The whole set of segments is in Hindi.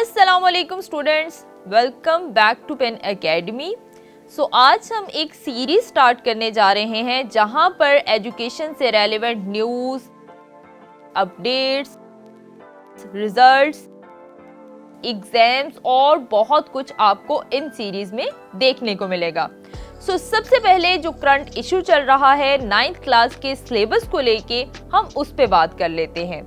अस्सलाम वालेकुम students, welcome back to pen academy. आज हम एक सीरीज स्टार्ट करने जा रहे हैं जहां पर एजुकेशन से relevant news, updates, results, exams और बहुत कुछ आपको इन सीरीज में देखने को मिलेगा। सबसे पहले जो करंट इशू चल रहा है 9th क्लास के सिलेबस को लेके हम उस पे बात कर लेते हैं।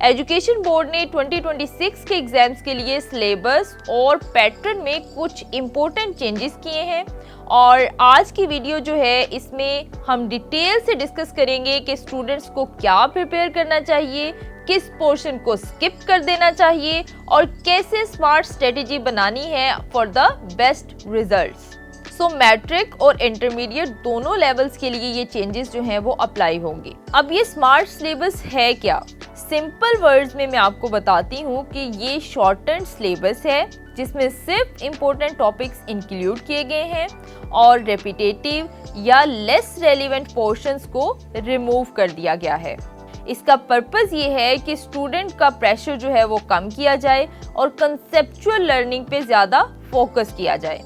एजुकेशन बोर्ड ने 2026 के एग्जाम्स के लिए सिलेबस और पैटर्न में कुछ इम्पोर्टेंट चेंजेस किए हैं और आज की वीडियो जो है इसमें हम डिटेल से डिस्कस करेंगे कि स्टूडेंट्स को क्या प्रिपेयर करना चाहिए, किस पोर्शन को स्किप कर देना चाहिए और कैसे स्मार्ट स्ट्रेटेजी बनानी है for the best results. Matric और इंटरमीडिएट दोनों लेवल्स के लिए ये चेंजेस जो हैं वो अप्लाई होंगे। अब ये स्मार्ट सिलेबस है क्या? सिंपल वर्ड्स में मैं आपको बताती हूँ कि ये शॉर्टन सिलेबस है जिसमें सिर्फ इम्पोर्टेंट टॉपिक्स इंक्लूड किए गए हैं और रेपिटेटिव या लेस रेलिवेंट पोर्शंस को रिमूव कर दिया गया है। इसका पर्पस ये है कि स्टूडेंट का प्रेशर जो है वो कम किया जाए और कंसेप्चुअल लर्निंग पे ज़्यादा फोकस किया जाए।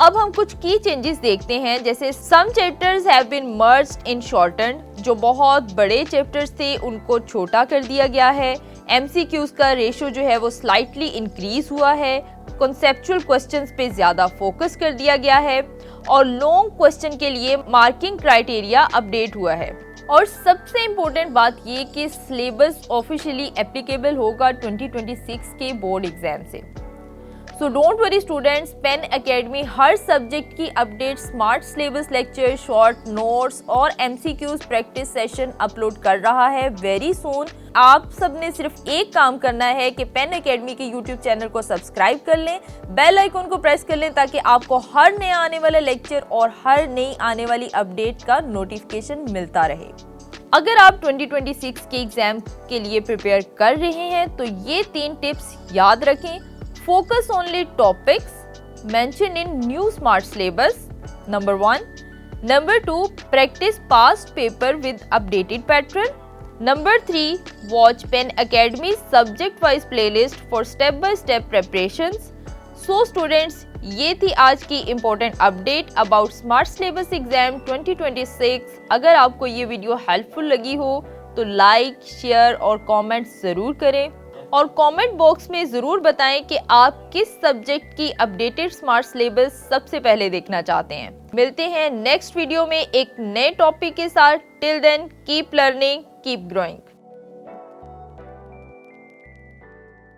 अब हम कुछ की चेंजेस देखते हैं, जैसे some chapters have been merged in shorten, जो बहुत बड़े चैप्टर्स थे उनको छोटा कर दिया गया है। एमसीक्यूज का रेशो जो है वो स्लाइटली इंक्रीज हुआ है, कॉन्सेप्चुअल क्वेश्चंस पे ज़्यादा फोकस कर दिया गया है और लॉन्ग क्वेश्चन के लिए मार्किंग क्राइटेरिया अपडेट हुआ है। और सबसे इम्पोर्टेंट बात ये कि सिलेबस ऑफिशियली एप्लीकेबल होगा 2026 के बोर्ड एग्जाम से। Don't worry students, Pen Academy हर सब्जेक्ट की update, smart syllabus lecture, short notes और एमसीक्यूज प्रैक्टिस सेशन अपलोड कर रहा है वेरी सून। आप सबने सिर्फ एक काम करना है कि पेन एकेडमी के यूट्यूब चैनल को सब्सक्राइब कर लें, बेल आइकन को प्रेस कर लें ताकि आपको हर नया आने वाला लेक्चर और हर नई आने वाली अपडेट का नोटिफिकेशन मिलता रहे। अगर आप 2026 के एग्जाम के लिए प्रिपेयर कर रहे हैं तो ये 3 टिप्स याद रखें। Focus only topics mentioned in new smart syllabus, number 1. Number 2, practice past paper with updated pattern. Number 3, watch Pen Academy's subject-wise playlist for step-by-step preparations. Students, ये थी आज की important update about smart syllabus exam 2026। अगर आपको ये वीडियो हेल्पफुल लगी हो तो लाइक, शेयर और कमेंट ज़रूर करें और कमेंट बॉक्स में ज़रूर बताएं कि आप किस सब्जेक्ट की अपडेटेड स्मार्ट सिलेबस सबसे पहले देखना चाहते हैं। मिलते हैं नेक्स्ट वीडियो में एक नए टॉपिक के साथ। Till then keep learning, keep growing.